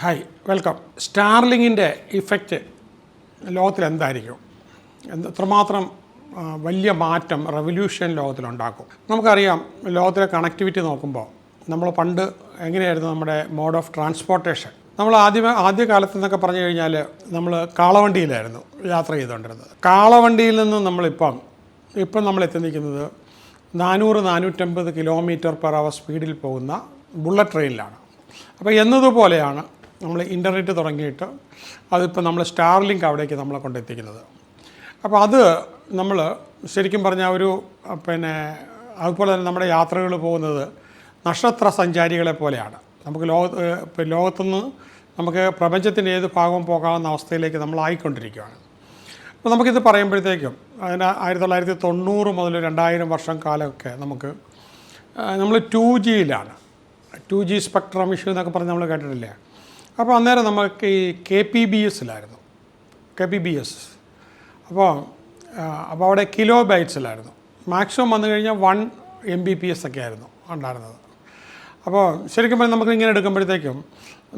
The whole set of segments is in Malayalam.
Hi welcome. സ്റ്റാർലിങ്ങിൻ്റെ ഇഫക്റ്റ് ലോകത്തിൽ എന്തായിരിക്കും, എത്രമാത്രം വലിയ മാറ്റം റെവല്യൂഷൻ ലോകത്തിലുണ്ടാക്കും? നമുക്കറിയാം, ലോകത്തിലെ കണക്ടിവിറ്റി നോക്കുമ്പോൾ നമ്മൾ പണ്ട് എങ്ങനെയായിരുന്നു നമ്മുടെ മോഡ് ഓഫ് ട്രാൻസ്പോർട്ടേഷൻ? നമ്മൾ ആദ്യ കാലത്ത് എന്നൊക്കെ പറഞ്ഞു കഴിഞ്ഞാൽ നമ്മൾ കാളവണ്ടിയിലായിരുന്നു യാത്ര ചെയ്തുകൊണ്ടിരുന്നത്. കാളവണ്ടിയിൽ നിന്ന് ഇപ്പം നമ്മൾ എത്തി നിൽക്കുന്നത് 400-450 km/h സ്പീഡിൽ പോകുന്ന ബുള്ളറ്റ് ട്രെയിനിലാണ്. അപ്പോൾ എന്നതുപോലെയാണ് നമ്മൾ ഇൻ്റർനെറ്റ് തുടങ്ങിയിട്ട് അതിപ്പോൾ നമ്മൾ സ്റ്റാർലിങ്ക് അവിടേക്ക് നമ്മളെ കൊണ്ടെത്തിക്കുന്നത്. അപ്പോൾ അത് നമ്മൾ ശരിക്കും പറഞ്ഞാൽ അതുപോലെ തന്നെ നമ്മുടെ യാത്രകൾ പോകുന്നത് നക്ഷത്ര സഞ്ചാരികളെ പോലെയാണ്. നമുക്ക് ലോകത്തുനിന്ന് നമുക്ക് പ്രപഞ്ചത്തിൻ്റെ ഏത് ഭാഗവും പോകാവുന്ന അവസ്ഥയിലേക്ക് നമ്മൾ ആയിക്കൊണ്ടിരിക്കുകയാണ്. അപ്പോൾ നമുക്കിത് പറയുമ്പോഴത്തേക്കും അതിന് 1990 മുതൽ 2000 വർഷം കാലമൊക്കെ നമ്മൾ 2Gയിലാണ്. 2G സ്പെക്ട്രം ഇഷ്യൂ എന്നൊക്കെ പറഞ്ഞ് നമ്മൾ കേട്ടിട്ടില്ലേ? അപ്പോൾ അന്നേരം നമുക്ക് ഈ KPBS അപ്പോൾ അവിടെ കിലോ ബൈറ്റ്സിലായിരുന്നു. മാക്സിമം വന്നു കഴിഞ്ഞാൽ 1 Mbps ഒക്കെ ആയിരുന്നു ഉണ്ടായിരുന്നത്. അപ്പോൾ ശരിക്കും പറഞ്ഞാൽ നമുക്കിങ്ങനെ എടുക്കുമ്പോഴത്തേക്കും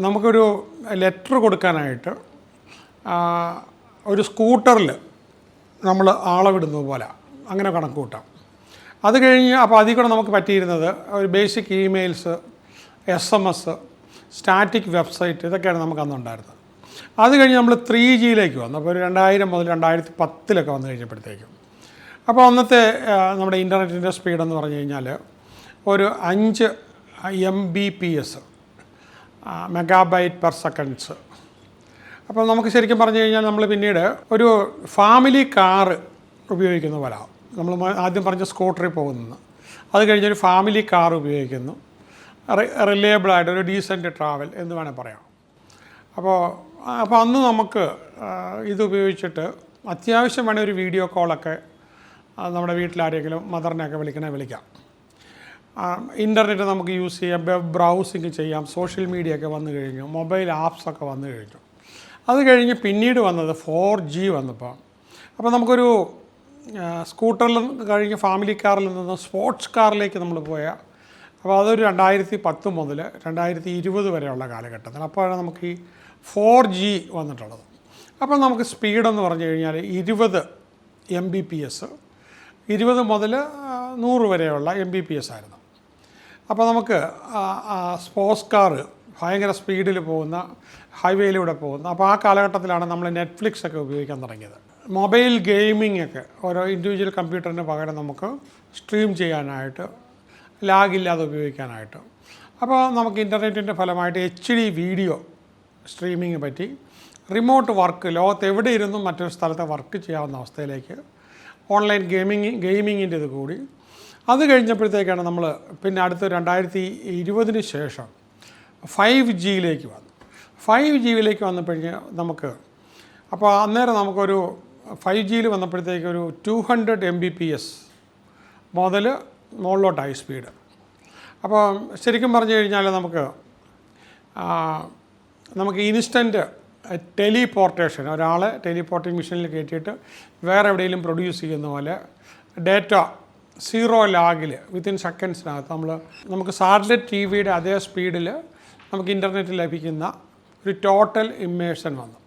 നമുക്കൊരു ലെറ്റർ കൊടുക്കാനായിട്ട് ഒരു സ്കൂട്ടറിൽ നമ്മൾ ആളെ വിടുന്നത് പോലെ അങ്ങനെ കണക്ക് കൂട്ടാം. അത് കഴിഞ്ഞ് അപ്പോൾ അതിൽ കൂടെ നമുക്ക് പറ്റിയിരുന്നത് ഒരു basic emails, SMS, static website, ഇതൊക്കെയാണ് നമുക്ക് അന്നുണ്ടായിരുന്നത്. അത് കഴിഞ്ഞ് നമ്മൾ 3Gയിലേക്ക് വന്നു. അപ്പോൾ ഒരു 2000 മുതൽ 2010 വന്നു കഴിഞ്ഞപ്പോഴത്തേക്കും അപ്പോൾ അന്നത്തെ നമ്മുടെ ഇൻ്റർനെറ്റിൻ്റെ സ്പീഡെന്ന് പറഞ്ഞു കഴിഞ്ഞാൽ ഒരു 5 Mbps മെഗാബൈറ്റ് പെർ സെക്കൻഡ്സ്. അപ്പോൾ നമുക്ക് ശരിക്കും പറഞ്ഞു കഴിഞ്ഞാൽ നമ്മൾ പിന്നീട് ഒരു ഫാമിലി കാറ് ഉപയോഗിക്കുന്ന പോലെ നമ്മൾ ആദ്യം പറഞ്ഞ സ്കൂട്ടറിൽ പോകുന്നത്, അത് കഴിഞ്ഞൊരു ഫാമിലി കാർ ഉപയോഗിക്കുന്നു. റിലയബിളായിട്ട് ഒരു ഡീസൻറ്റ് ട്രാവൽ എന്ന് വേണേൽ പറയാം. അപ്പോൾ അന്ന് നമുക്ക് ഇത് ഉപയോഗിച്ചിട്ട് അത്യാവശ്യം വേണേൽ ഒരു വീഡിയോ കോളൊക്കെ നമ്മുടെ വീട്ടിലാരെങ്കിലും മദറിനെയൊക്കെ വിളിക്കാം. ഇൻ്റർനെറ്റ് നമുക്ക് യൂസ് ചെയ്യാം, വെബ് ബ്രൗസിങ് ചെയ്യാം, സോഷ്യൽ മീഡിയ ഒക്കെ വന്നു കഴിഞ്ഞു, മൊബൈൽ ആപ്സൊക്കെ വന്നു കഴിഞ്ഞു. അത് കഴിഞ്ഞ് പിന്നീട് വന്നത് 4G വന്നപ്പോൾ അപ്പോൾ നമുക്കൊരു സ്കൂട്ടറിൽ കഴിഞ്ഞ് ഫാമിലി കാറിൽ നിന്ന് സ്പോർട്സ് കാറിലേക്ക് നമ്മൾ പോയാൽ അപ്പോൾ അതൊരു 2010 മുതൽ 2020 വരെയുള്ള കാലഘട്ടത്തിൽ അപ്പോഴാണ് നമുക്ക് ഈ 4G വന്നിട്ടുള്ളത്. അപ്പോൾ നമുക്ക് സ്പീഡെന്ന് പറഞ്ഞു കഴിഞ്ഞാൽ 20 Mbps, 20 മുതൽ 100 വരെയുള്ള Mbps ആയിരുന്നു. അപ്പോൾ നമുക്ക് സ്പോർട്സ് കാറ് ഭയങ്കര സ്പീഡിൽ പോകുന്ന ഹൈവേയിലൂടെ പോകുന്ന, അപ്പോൾ ആ കാലഘട്ടത്തിലാണ് നമ്മൾ നെറ്റ്ഫ്ലിക്സ് ഒക്കെ ഉപയോഗിക്കാൻ തുടങ്ങിയത്. മൊബൈൽ ഗെയിമിംഗ് ഒക്കെ ഓരോ ഇൻഡിവിജ്വൽ കമ്പ്യൂട്ടറിന് പകരം നമുക്ക് സ്ട്രീം ചെയ്യാനായിട്ട്, ലാഗില്ലാതെ ഉപയോഗിക്കാനായിട്ട്. അപ്പോൾ നമുക്ക് ഇൻ്റർനെറ്റിൻ്റെ ഫലമായിട്ട് HD വീഡിയോ സ്ട്രീമിങ് പറ്റി, റിമോട്ട് വർക്ക്, ലോകത്ത് എവിടെ ഇരുന്നും മറ്റൊരു സ്ഥലത്തെ വർക്ക് ചെയ്യാവുന്ന അവസ്ഥയിലേക്ക് ഓൺലൈൻ ഗെയിമിങ്ങിൻ്റെ ഇത് കൂടി. അത് കഴിഞ്ഞപ്പോഴത്തേക്കാണ് നമ്മൾ പിന്നെ അടുത്ത് 2020 ശേഷം 5Gയിലേക്ക് വന്നു. 5Gയിലേക്ക് വന്നപ്പോഴേ നമുക്ക് അപ്പോൾ അന്നേരം നമുക്കൊരു 5Gയിൽ വന്നപ്പോഴത്തേക്ക് ഒരു 200 Mbps മുതൽ മുകളിലോട്ടായി സ്പീഡ്. അപ്പോൾ ശരിക്കും പറഞ്ഞു കഴിഞ്ഞാൽ നമുക്ക് ഇൻസ്റ്റൻറ്റ് ടെലിപോർട്ടേഷൻ, ഒരാളെ ടെലിപോർട്ടിംഗ് മെഷീനിൽ കയറ്റിയിട്ട് വേറെ എവിടെയെങ്കിലും പ്രൊഡ്യൂസ് ചെയ്യുന്ന പോലെ ഡേറ്റ 0 ലാഗിൽ വിത്തിൻ സെക്കൻഡ്സിനകത്ത് നമുക്ക് സാറ്റലൈറ്റ് TVയുടെ അതേ സ്പീഡിൽ നമുക്ക് ഇൻ്റർനെറ്റിൽ ലഭിക്കുന്ന ഒരു ടോട്ടൽ ഇമ്മേഴ്സൺ വന്നു.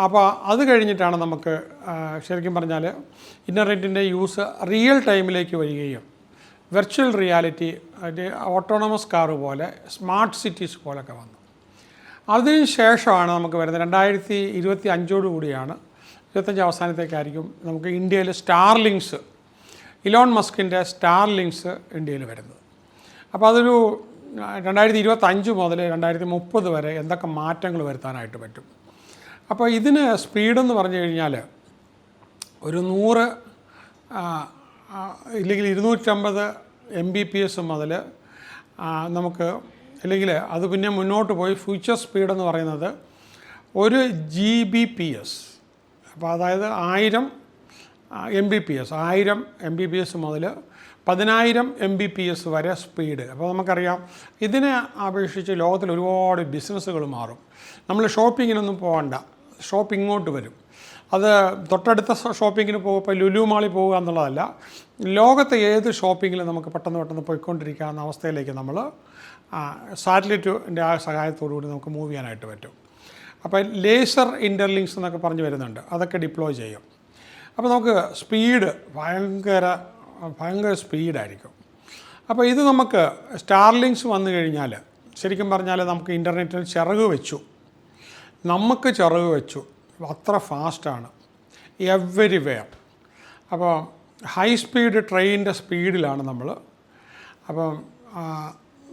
അപ്പോൾ അത് കഴിഞ്ഞിട്ടാണ് നമുക്ക് ശരിക്കും പറഞ്ഞാൽ ഇൻ്റർനെറ്റിൻ്റെ യൂസ് റിയൽ ടൈമിലേക്ക് വരികയും വെർച്വൽ റിയാലിറ്റി, ഓട്ടോണമസ് കാറ് പോലെ, സ്മാർട്ട് സിറ്റീസ് പോലൊക്കെ വന്നു. അതിന് ശേഷമാണ് നമുക്ക് വരുന്നത് 2025 കൂടിയാണ്, 25 അവസാനത്തേക്കായിരിക്കും നമുക്ക് ഇന്ത്യയിൽ സ്റ്റാർലിങ്ക്സ്, ഇലോൺ മസ്കിൻ്റെ സ്റ്റാർലിങ്ക്സ് ഇന്ത്യയിൽ വരുന്നത്. അപ്പോൾ അതൊരു 2025 മുതൽ 2030 വരെ എന്തൊക്കെ മാറ്റങ്ങൾ വരുത്താനായിട്ട് പറ്റും. അപ്പോൾ ഇതിന് സ്പീഡെന്ന് പറഞ്ഞു കഴിഞ്ഞാൽ ഒരു 100 ഇല്ലെങ്കിൽ 250 Mbps മുതൽ നമുക്ക്, അല്ലെങ്കിൽ അത് പിന്നെ മുന്നോട്ട് പോയി ഫ്യൂച്ചർ സ്പീഡെന്ന് പറയുന്നത് 1 Gbps. അപ്പോൾ അതായത് 1000 Mbps, 1000 Mbps മുതൽ 10,000 Mbps വരെ സ്പീഡ്. അപ്പോൾ നമുക്കറിയാം, ഇതിനെ അപേക്ഷിച്ച് ലോകത്തിൽ ഒരുപാട് ബിസിനസ്സുകൾ മാറും. നമ്മൾ ഷോപ്പിങ്ങിനൊന്നും പോകണ്ട, ഷോപ്പ് ഇങ്ങോട്ട് വരും. അത് തൊട്ടടുത്ത ഷോപ്പിങ്ങിന് ഇപ്പോൾ ലുലു മാളിൽ പോകുക എന്നുള്ളതല്ല, ലോകത്തെ ഏത് ഷോപ്പിങ്ങിലും നമുക്ക് പെട്ടെന്ന് പോയിക്കൊണ്ടിരിക്കാവുന്ന അവസ്ഥയിലേക്ക് നമ്മൾ സാറ്റലൈറ്റിൻ്റെ ആ സഹായത്തോടു കൂടി നമുക്ക് മൂവ് ചെയ്യാനായിട്ട് പറ്റും. അപ്പോൾ ലേസർ ഇൻ്റർലിങ്ക്സ് എന്നൊക്കെ പറഞ്ഞ് വരുന്നുണ്ട്, അതൊക്കെ ഡിപ്ലോയ് ചെയ്യും. അപ്പോൾ നമുക്ക് സ്പീഡ് ഭയങ്കര സ്പീഡായിരിക്കും. അപ്പോൾ ഇത് നമുക്ക് സ്റ്റാർലിങ്ക്സ് വന്നു കഴിഞ്ഞാൽ ശരിക്കും പറഞ്ഞാൽ നമുക്ക് ഇൻ്റർനെറ്റിൽ ചിറക് വെച്ചു, അത്ര ഫാസ്റ്റാണ് എവരിവെയർ. അപ്പോൾ ഹൈ സ്പീഡ് ട്രെയിനിൻ്റെ സ്പീഡിലാണ് നമ്മൾ അപ്പം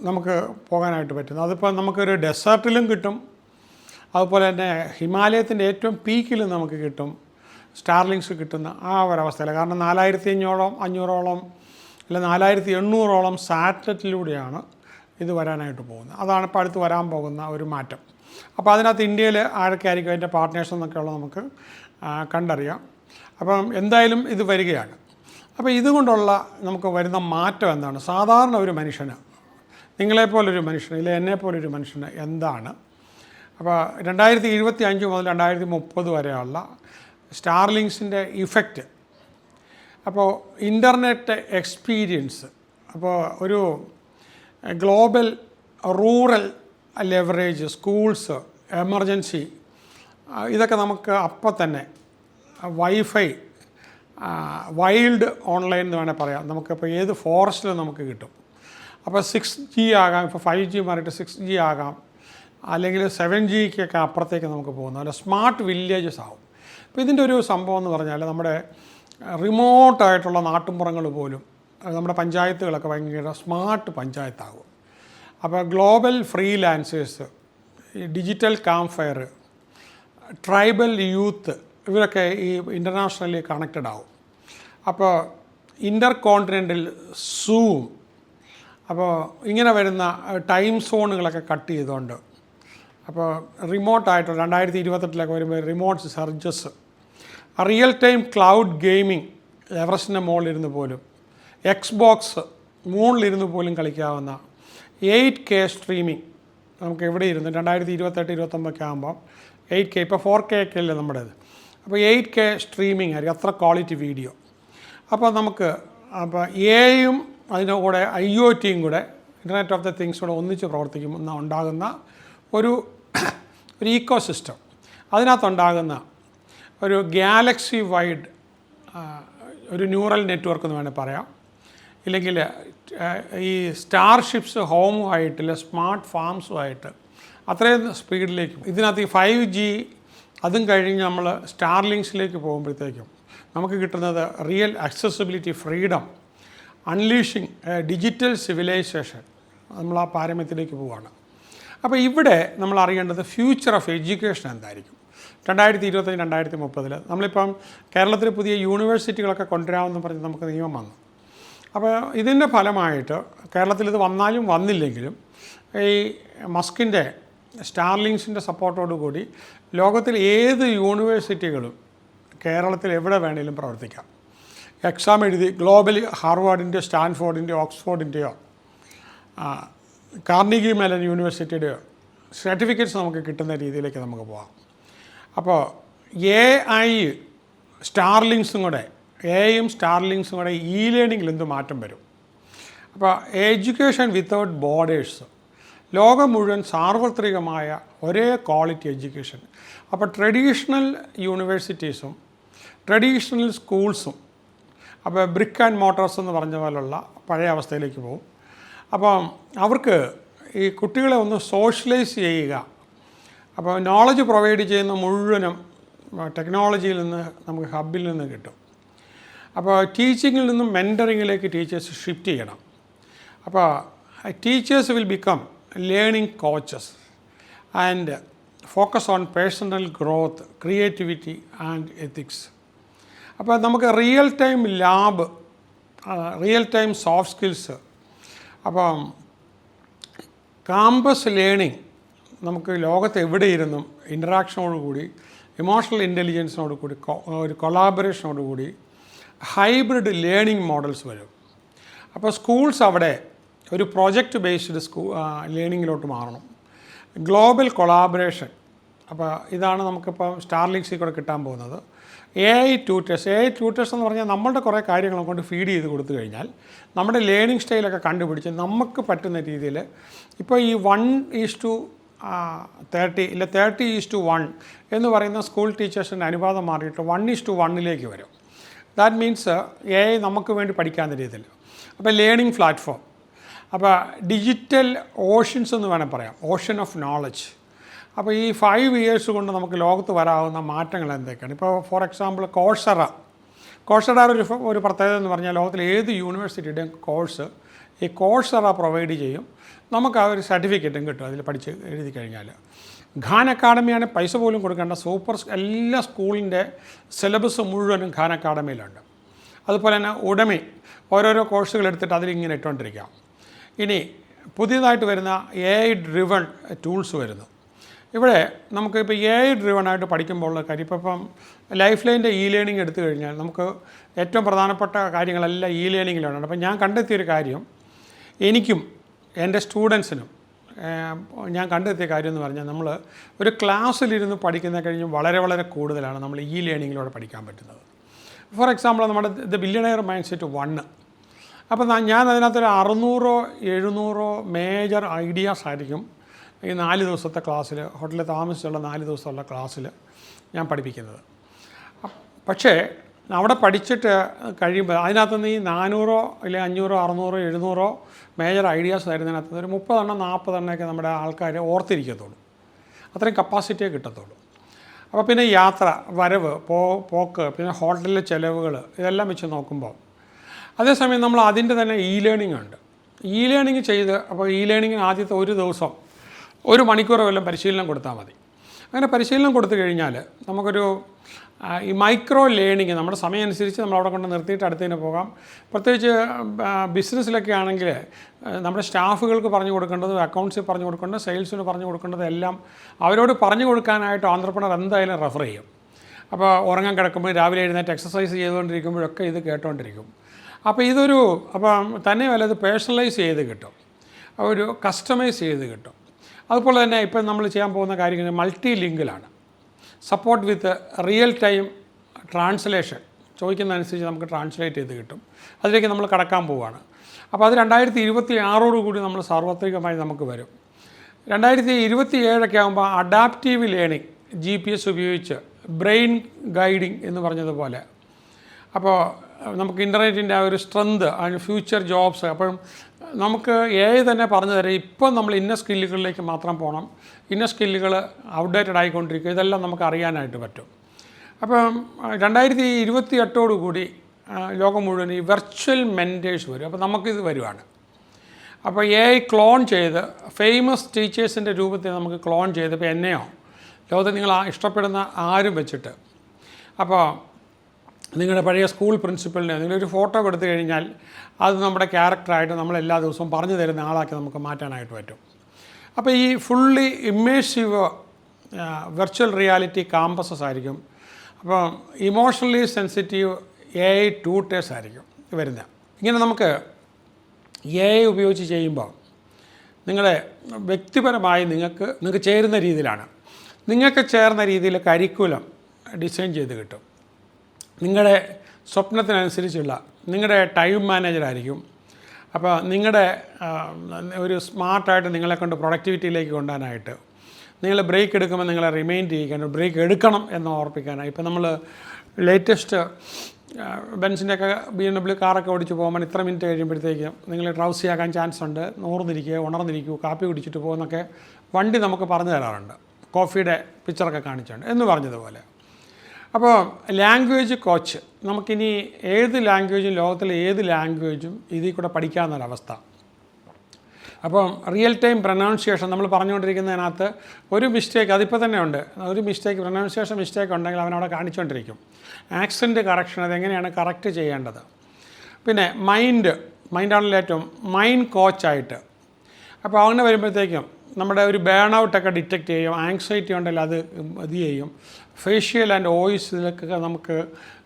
നമുക്ക് പോകാനായിട്ട് പറ്റുന്നത്. അതിപ്പോൾ നമുക്കൊരു ഡെസേർട്ടിലും കിട്ടും, അതുപോലെ തന്നെ ഹിമാലയത്തിൻ്റെ ഏറ്റവും പീക്കിലും നമുക്ക് കിട്ടും സ്റ്റാർലിങ്ക്സ് കിട്ടുന്ന ആ ഒരവസ്ഥയിൽ. കാരണം 4500 അല്ല 4800 സാറ്റലൈറ്റിലൂടെയാണ് ഇത് വരാനായിട്ട് പോകുന്നത്. അതാണ് ഇപ്പോൾ അടുത്ത് വരാൻ പോകുന്ന ഒരു മാറ്റം. അപ്പോൾ അതിനകത്ത് ഇന്ത്യയിൽ ആരൊക്കെയായിരിക്കും അതിൻ്റെ പാർട്ട്നേഴ്സ് എന്നൊക്കെയുള്ള നമുക്ക് കണ്ടറിയാം. അപ്പം എന്തായാലും ഇത് വരികയാണ്. അപ്പോൾ ഇതുകൊണ്ടുള്ള നമുക്ക് വരുന്ന മാറ്റം എന്താണ്? സാധാരണ ഒരു മനുഷ്യന്, നിങ്ങളെപ്പോലൊരു മനുഷ്യന് ഇല്ല എന്നെപ്പോലൊരു മനുഷ്യന് എന്താണ്? അപ്പോൾ 2025 മുതൽ 2030 വരെയുള്ള സ്റ്റാർലിങ്ക്സിൻ്റെ ഇഫക്റ്റ്, അപ്പോൾ ഇൻ്റർനെറ്റ് എക്സ്പീരിയൻസ്, അപ്പോൾ ഒരു global rural leverage, schools, emergency, ഇതൊക്കെ നമുക്ക് അപ്പം തന്നെ വൈഫൈ, വൈൽഡ് ഓൺലൈൻ എന്ന് വേണേൽ പറയാം. നമുക്കിപ്പോൾ ഏത് ഫോറസ്റ്റിലും നമുക്ക് കിട്ടും. അപ്പോൾ 6G ആകാം, ഇപ്പോൾ 5G മാറിയിട്ട് 6G ആകാം, അല്ലെങ്കിൽ 7Gക്കൊക്കെ അപ്പുറത്തേക്ക് നമുക്ക് പോകുന്നു. അല്ല സ്മാർട്ട് വില്ലേജസ് ആവും. അപ്പോൾ ഇതിൻ്റെ ഒരു സംഭവം എന്ന് പറഞ്ഞാൽ നമ്മുടെ റിമോട്ടായിട്ടുള്ള നാട്ടുമ്പുറങ്ങൾ പോലും നമ്മുടെ പഞ്ചായത്തുകളൊക്കെ ഭയങ്കര സ്മാർട്ട് പഞ്ചായത്താകും. അപ്പോൾ global freelancers, digital camp fire, tribal youth, ഇവരൊക്കെ ഈ ഇൻ്റർനാഷണലി കണക്റ്റഡ് ആവും. അപ്പോൾ ഇൻ്റർ കോണ്ടിനെൻ്റൽ സൂം, അപ്പോൾ ഇങ്ങനെ വരുന്ന ടൈം സോണുകളൊക്കെ കട്ട് ചെയ്തുകൊണ്ട്, അപ്പോൾ റിമോട്ടായിട്ടുള്ള 2028 വരുമ്പോൾ remote surgeries, real time cloud gaming, എവറസ്റ്റിൻ്റെ മുകളിലിരുന്ന് പോലും, എക്സ്ബോക്സ് മുകളിലിരുന്ന് പോലും കളിക്കാവുന്ന 8K സ്ട്രീമിംഗ് നമുക്ക് എവിടെ ഇരുന്ന് 2028-29 ആകുമ്പോൾ 8K, ഇപ്പോൾ 4K ഒക്കെ അല്ലേ നമ്മുടേത്. അപ്പോൾ 8K സ്ട്രീമിംഗ് ആയിരിക്കും, അത്ര ക്വാളിറ്റി വീഡിയോ. അപ്പോൾ നമുക്ക് അപ്പോൾ എയും അതിൻ്റെ കൂടെ IoTയും കൂടെ, ഇൻ്റർനെറ്റ് ഓഫ് ദ തിങ്സ് കൂടെ ഒന്നിച്ച് പ്രവർത്തിക്കുമ്പോൾ ഉണ്ടാകുന്ന ഒരു ഈക്കോ സിസ്റ്റം, അതിനകത്തുണ്ടാകുന്ന ഒരു ഗാലക്സി വൈഡ് ഒരു ന്യൂറൽ നെറ്റ്വർക്ക് എന്ന് വേണമെങ്കിൽ പറയാം. ഇല്ലെങ്കിൽ ഈ സ്റ്റാർഷിപ്സ് ഹോമുമായിട്ടില്ല സ്മാർട്ട് ഫാംസുമായിട്ട് അത്രയും സ്പീഡിലേക്ക് ഇതിനകത്ത് ഈ 5G അതും കഴിഞ്ഞ് നമ്മൾ സ്റ്റാർലിങ്ക്സിലേക്ക് പോകുമ്പോഴത്തേക്കും നമുക്ക് കിട്ടുന്നത് real accessibility, freedom, unleashing digital civilization, നമ്മൾ ആ പാരമ്യത്തിലേക്ക് പോവുകയാണ്. അപ്പോൾ ഇവിടെ നമ്മൾ അറിയേണ്ടത് ഫ്യൂച്ചർ ഓഫ് എഡ്യൂക്കേഷൻ എന്തായിരിക്കും 2025-2030. നമ്മളിപ്പം കേരളത്തിൽ പുതിയ യൂണിവേഴ്സിറ്റികളൊക്കെ കൊണ്ടുവരാമെന്ന് പറഞ്ഞ് നമുക്ക് നിയമം വന്നു. അപ്പോൾ ഇതിൻ്റെ ഫലമായിട്ട് കേരളത്തിൽ ഇത് വന്നാലും വന്നില്ലെങ്കിലും ഈ മസ്കിൻ്റെ സ്റ്റാർലിങ്ക്സിൻ്റെ സപ്പോർട്ടോടു കൂടി ലോകത്തിൽ ഏത് യൂണിവേഴ്സിറ്റികളും കേരളത്തിൽ എവിടെ വേണമെങ്കിലും പ്രവർത്തിക്കാം. എക്സാം എഴുതി ഗ്ലോബലി ഹാർവാർഡിൻ്റെയോ സ്റ്റാൻഫോർഡിൻ്റെയോ ഓക്സ്ഫോർഡിൻ്റെയോ കാർണിഗി മെലൻ യൂണിവേഴ്സിറ്റിയുടെയോ സർട്ടിഫിക്കറ്റ്സ് നമുക്ക് കിട്ടുന്ന രീതിയിലേക്ക് നമുക്ക് പോകാം. അപ്പോൾ AI സ്റ്റാർലിങ്ക്സും കൂടെ, എയും സ്റ്റാർലിങ്ക്സും കൂടെ ലേണിങ്ങിൽ എന്ത് മാറ്റം വരും? അപ്പോൾ എഡ്യൂക്കേഷൻ വിത്തൗട്ട് ബോർഡേഴ്സ്, ലോകം മുഴുവൻ സാർവത്രികമായ ഒരേ ക്വാളിറ്റി എഡ്യൂക്കേഷൻ. അപ്പോൾ ട്രഡീഷണൽ യൂണിവേഴ്സിറ്റീസും ട്രഡീഷണൽ സ്കൂൾസും അപ്പോൾ ബ്രിക്ക് ആൻഡ് മോട്ടോർസ് എന്ന് പറഞ്ഞ പോലുള്ള പഴയ അവസ്ഥയിലേക്ക് പോകും. അപ്പം അവർക്ക് ഈ കുട്ടികളെ ഒന്ന് സോഷ്യലൈസ് ചെയ്യുക. അപ്പോൾ നോളജ് പ്രൊവൈഡ് ചെയ്യുന്ന മുഴുവനും ടെക്നോളജിയിൽ നിന്ന് നമുക്ക് ഹബിൽ നിന്ന് കിട്ടും. അപ്പോൾ ടീച്ചിങ്ങിൽ നിന്നും മെൻറ്ററിങ്ങിലേക്ക് ടീച്ചേഴ്സ് ഷിഫ്റ്റ് ചെയ്യണം. അപ്പോൾ teachers will become learning coaches and focus on personal growth, creativity and ethics. അപ്പോൾ നമുക്ക് real time lab, real time soft skills, അപ്പം ക്യാമ്പസ് ലേണിംഗ് നമുക്ക് ലോകത്ത് എവിടെ ഇരുന്നും ഇൻറ്ററാക്ഷനോടുകൂടി, ഇമോഷണൽ ഇൻ്റലിജൻസിനോടുകൂടി, ഒരു കൊളാബറേഷനോടുകൂടി ഹൈബ്രിഡ് ലേണിംഗ് മോഡൽസ് വരും. അപ്പോൾ സ്കൂൾസ് അവിടെ ഒരു പ്രോജക്റ്റ് ബേസ്ഡ് ലേണിങ്ങിലോട്ട് മാറണം. ഗ്ലോബൽ കൊളാബറേഷൻ, അപ്പോൾ ഇതാണ് നമുക്കിപ്പോൾ സ്റ്റാർലിങ്സിൽ കൂടെ കിട്ടാൻ പോകുന്നത്. ട്യൂട്ടേഴ്സ് എന്ന് പറഞ്ഞാൽ നമ്മളുടെ കുറേ കാര്യങ്ങൾ കൊണ്ട് ഫീഡ് ചെയ്ത് കൊടുത്തു കഴിഞ്ഞാൽ നമ്മുടെ ലേണിംഗ് സ്റ്റൈലൊക്കെ കണ്ടുപിടിച്ച് നമുക്ക് പറ്റുന്ന രീതിയിൽ ഇപ്പോൾ ഈ 1:30 ഇല്ല 30:1 എന്ന് പറയുന്ന സ്കൂൾ ടീച്ചേഴ്സിൻ്റെ അനുപാതം മാറിയിട്ട് 1:1 വരും. ദാറ്റ് മീൻസ് നമുക്ക് വേണ്ടി പഠിക്കാവുന്ന രീതിയിൽ. അപ്പോൾ ലേണിംഗ് പ്ലാറ്റ്ഫോം, അപ്പോൾ ഡിജിറ്റൽ ഓഷ്യൻസ് എന്ന് വേണം പറയാം, ഓഷ്യൻ ഓഫ് നോളജ്. അപ്പോൾ ഈ 5 ഇയേഴ്സ് കൊണ്ട് നമുക്ക് ലോകത്ത് വരാവുന്ന മാറ്റങ്ങൾ എന്തൊക്കെയാണ്? ഇപ്പോൾ ഫോർ എക്സാമ്പിൾ കോഴ്സറ ഒരു പ്രത്യേകത എന്ന് പറഞ്ഞാൽ ലോകത്തിലെ ഏത് യൂണിവേഴ്സിറ്റിയുടെയും കോഴ്സ് ഈ കോഴ്സറ പ്രൊവൈഡ് ചെയ്യും. നമുക്ക് ആ ഒരു സർട്ടിഫിക്കറ്റും കിട്ടും അതിൽ പഠിച്ച് എഴുതി കഴിഞ്ഞാൽ. ഖാൻ അക്കാഡമിയാണ് പൈസ പോലും കൊടുക്കേണ്ട എല്ലാ സ്കൂളിൻ്റെ സിലബസ് മുഴുവനും ഖാൻ അക്കാഡമിയിലുണ്ട്. അതുപോലെ തന്നെ ഉടമി ഓരോരോ കോഴ്സുകൾ എടുത്തിട്ട് അതിലിങ്ങനെ ഇട്ടുകൊണ്ടിരിക്കാം. ഇനി പുതിയതായിട്ട് വരുന്ന AI ഡ്രിവൺ ടൂൾസ് വരുന്നു. ഇവിടെ നമുക്കിപ്പോൾ AI ഡ്രിവൺ ആയിട്ട് പഠിക്കുമ്പോൾ ഉള്ള കാര്യം ഇപ്പം ലൈഫ് ലൈൻ്റെ ലേണിംഗ് എടുത്തു കഴിഞ്ഞാൽ നമുക്ക് ഏറ്റവും പ്രധാനപ്പെട്ട കാര്യങ്ങളെല്ലാം ലേണിങ്ങിലാണ്. അപ്പോൾ ഞാൻ കണ്ടെത്തിയൊരു കാര്യം, എനിക്കും എൻ്റെ സ്റ്റുഡൻസിനും ഞാൻ കണ്ടെത്തിയ കാര്യം എന്ന് പറഞ്ഞാൽ നമ്മൾ ഒരു ക്ലാസ്സിലിരുന്ന് പഠിക്കുന്ന കഴിഞ്ഞും വളരെ വളരെ കൂടുതലാണ് നമ്മൾ ലേണിങ്ങിലൂടെ പഠിക്കാൻ പറ്റുന്നത്. ഫോർ എക്സാമ്പിൾ നമ്മുടെ ദ ബില്യണയർ മൈൻഡ് സെറ്റ് 1. അപ്പോൾ ഞാൻ അതിനകത്തൊരു 600-700 മേജർ ഐഡിയാസ് ആയിരിക്കും ഈ 4 ദിവസത്തെ ക്ലാസ്സിൽ, ഹോട്ടലിൽ താമസിച്ചുള്ള 4 ദിവസമുള്ള ക്ലാസ്സിൽ ഞാൻ പഠിപ്പിക്കുന്നത്. പക്ഷേ അവിടെ പഠിച്ചിട്ട് കഴിയുമ്പോൾ അതിനകത്തുനിന്ന് ഈ 400 അല്ലെങ്കിൽ 500, 600, 700 മേജർ ഐഡിയാസ് ആയിരുന്നതിനകത്ത് ഒരു 30-40 നമ്മുടെ ആൾക്കാർ ഓർത്തിരിക്കത്തുള്ളൂ. അത്രയും കപ്പാസിറ്റിയേ കിട്ടത്തുള്ളൂ. അപ്പോൾ പിന്നെ യാത്ര, വരവ്, പോക്ക്, പിന്നെ ഹോട്ടലിലെ ചിലവുകൾ, ഇതെല്ലാം വെച്ച് നോക്കുമ്പോൾ അതേസമയം നമ്മൾ അതിൻ്റെ തന്നെ ലേണിംഗ് ഉണ്ട്. ലേണിംഗ് ചെയ്ത് അപ്പോൾ ലേണിങ്ങിന് ആദ്യത്തെ ഒരു ദിവസം 1 മണിക്കൂർ വല്ലതും പരിശീലനം കൊടുത്താൽ മതി. അങ്ങനെ പരിശീലനം കൊടുത്തു കഴിഞ്ഞാൽ നമുക്കൊരു ഈ മൈക്രോ ലേണിംഗ് നമ്മുടെ സമയം അനുസരിച്ച് നമ്മൾ അവിടെ കൊണ്ട് നിർത്തിയിട്ട് അടുത്തതിന് പോകാം. പ്രത്യേകിച്ച് ബിസിനസ്സിലൊക്കെ ആണെങ്കിൽ നമ്മുടെ സ്റ്റാഫുകൾക്ക് പറഞ്ഞു കൊടുക്കേണ്ടത്, അക്കൗണ്ട്സിൽ പറഞ്ഞു കൊടുക്കേണ്ടത്, സെയിൽസിന് പറഞ്ഞു കൊടുക്കേണ്ടത് എല്ലാം അവരോട് പറഞ്ഞു കൊടുക്കാനായിട്ട് ആന്ത്രപ്രണർ എന്തായാലും റെഫർ ചെയ്യും. അപ്പോൾ ഉറങ്ങാൻ കിടക്കുമ്പോൾ രാവിലെ എഴുന്നേറ്റ് എക്സസൈസ് ചെയ്തുകൊണ്ടിരിക്കുമ്പോഴൊക്കെ ഇത് കേട്ടുകൊണ്ടിരിക്കും. അപ്പോൾ അപ്പം തന്നെയല്ല ഇത് പേഴ്സണലൈസ് ചെയ്ത് കിട്ടും, ഒരു കസ്റ്റമൈസ് ചെയ്ത് കിട്ടും. അതുപോലെ തന്നെ ഇപ്പം നമ്മൾ ചെയ്യാൻ പോകുന്ന കാര്യങ്ങൾ മൾട്ടി ലിങ്കിലാണ്. Support with real time translation, ചോദിക്കുന്നതനുസരിച്ച് നമുക്ക് ട്രാൻസ്ലേറ്റ് ചെയ്ത് കിട്ടും. അതിലേക്ക് നമ്മൾ കടക്കാൻ പോവുകയാണ്. അപ്പോൾ അത് 2026 കൂടി നമ്മൾ സാർവത്രികമായി നമുക്ക് വരും. 2027 ആകുമ്പോൾ അഡാപ്റ്റീവ് ലേണിംഗ്, GPS ഉപയോഗിച്ച് ബ്രെയിൻ ഗൈഡിങ് എന്ന് പറഞ്ഞതുപോലെ. അപ്പോൾ നമുക്ക് ഇൻ്റർനെറ്റിൻ്റെ ആ ഒരു സ്ട്രെങ്ത്, അതിന് ഫ്യൂച്ചർ ജോബ്സ്, അപ്പോഴും നമുക്ക് തന്നെ പറഞ്ഞു തരാം ഇപ്പം നമ്മൾ ഇന്ന സ്കില്ലുകളിലേക്ക് മാത്രം പോകണം, ഇന്ന സ്കില്ലുകൾ ഔട്ട്ഡേറ്റഡ് ആയിക്കൊണ്ടിരിക്കുക, ഇതെല്ലാം നമുക്ക് അറിയാനായിട്ട് പറ്റും. അപ്പം 2028 കൂടി ലോകം മുഴുവൻ ഈ വെർച്വൽ മെൻറ്റേഴ്സ് വരും. അപ്പോൾ നമുക്കിത് വരുവാണ്. അപ്പോൾ ക്ലോൺ ചെയ്ത് ഫേമസ് ടീച്ചേഴ്സിൻ്റെ രൂപത്തിൽ നമുക്ക് ക്ലോൺ ചെയ്ത്, ഇപ്പോൾ എന്നെയോ ലോകത്തിൽ നിങ്ങൾ ഇഷ്ടപ്പെടുന്ന ആരും വെച്ചിട്ട്, അപ്പോൾ നിങ്ങളുടെ പഴയ സ്കൂൾ പ്രിൻസിപ്പലിനെ നിങ്ങളൊരു ഫോട്ടോ എടുത്തു കഴിഞ്ഞാൽ അത് നമ്മുടെ ക്യാരക്ടറായിട്ട് നമ്മൾ എല്ലാ ദിവസവും പറഞ്ഞു തരുന്ന ആളാക്കി നമുക്ക് മാറ്റാനായിട്ട് പറ്റും. അപ്പോൾ ഈ fully immersive virtual reality campuses ആയിരിക്കും. അപ്പോൾ ഇമോഷണലി സെൻസിറ്റീവ് AI ട്യൂട്ടേഴ്സ് ആയിരിക്കും വരുന്നത്. ഇങ്ങനെ നമുക്ക് AI ഉപയോഗിച്ച് ചെയ്യുമ്പോൾ നിങ്ങളെ വ്യക്തിപരമായി നിങ്ങൾക്ക് ചേരുന്ന രീതിയിലാണ്, നിങ്ങൾക്ക് ചേർന്ന രീതിയിൽ കരിക്കുലം ഡിസൈൻ ചെയ്ത് കിട്ടും. നിങ്ങളുടെ സ്വപ്നത്തിനനുസരിച്ചുള്ള നിങ്ങളുടെ ടൈം മാനേജറായിരിക്കും. അപ്പോൾ നിങ്ങളുടെ ഒരു സ്മാർട്ടായിട്ട് നിങ്ങളെ കൊണ്ട് പ്രൊഡക്ടിവിറ്റിയിലേക്ക് കൊണ്ടുവരാനായിട്ട്, നിങ്ങൾ ബ്രേക്ക് എടുക്കുമ്പോൾ നിങ്ങളെ റിമൈൻഡ് ചെയ്യിക്കാനും ബ്രേക്ക് എടുക്കണം എന്ന് ഓർപ്പിക്കാനായി. ഇപ്പോൾ നമ്മൾ ലേറ്റസ്റ്റ് ബെൻസിൻ്റെയൊക്കെ BMW കാറൊക്കെ ഓടിച്ച് പോകുമ്പോൾ ഇത്ര മിനിറ്റ് കഴിയുമ്പോഴത്തേക്കും നിങ്ങൾ ഡ്രൗസി ആകാൻ ചാൻസ് ഉണ്ട്, ഉണർന്നിരിക്കൂ, കാപ്പി കുടിച്ചിട്ട് പോകുന്നൊക്കെ വണ്ടി നമുക്ക് പറഞ്ഞു തരാറുണ്ട്, കോഫിയുടെ പിക്ചറൊക്കെ കാണിച്ചുണ്ട് എന്ന് പറഞ്ഞതുപോലെ. അപ്പോൾ ലാംഗ്വേജ് കോച്ച്, നമുക്കിനി ഏത് ലാംഗ്വേജും, ലോകത്തിലെ ഏത് ലാംഗ്വേജും ഇതിൽ കൂടെ പഠിക്കാവുന്നൊരവസ്ഥ. അപ്പം റിയൽ ടൈം പ്രൊനൗൺസിയേഷൻ നമ്മൾ പറഞ്ഞുകൊണ്ടിരിക്കുന്നതിനകത്ത് ഒരു മിസ്റ്റേക്ക് അതിപ്പോൾ തന്നെ ഉണ്ട്, ഒരു പ്രൊനൗൺസിയേഷൻ മിസ്റ്റേക്ക് ഉണ്ടെങ്കിൽ അവനവിടെ കാണിച്ചുകൊണ്ടിരിക്കും. ആക്സെൻറ്റ് കറക്ഷൻ, അതെങ്ങനെയാണ് കറക്റ്റ് ചെയ്യേണ്ടത്. പിന്നെ മൈൻഡാണല്ലോ ഏറ്റവും മൈൻഡ് കോച്ചായിട്ട്. അപ്പോൾ അങ്ങനെ വരുമ്പോഴത്തേക്കും നമ്മുടെ ഒരു ബേൺ ഔട്ടൊക്കെ ഡിറ്റക്റ്റ് ചെയ്യും, ആങ്സൈറ്റി ഉണ്ടെങ്കിൽ അത് ഇത് ചെയ്യും. ഫേഷ്യൽ ആൻഡ് വോയിസിലൊക്കെ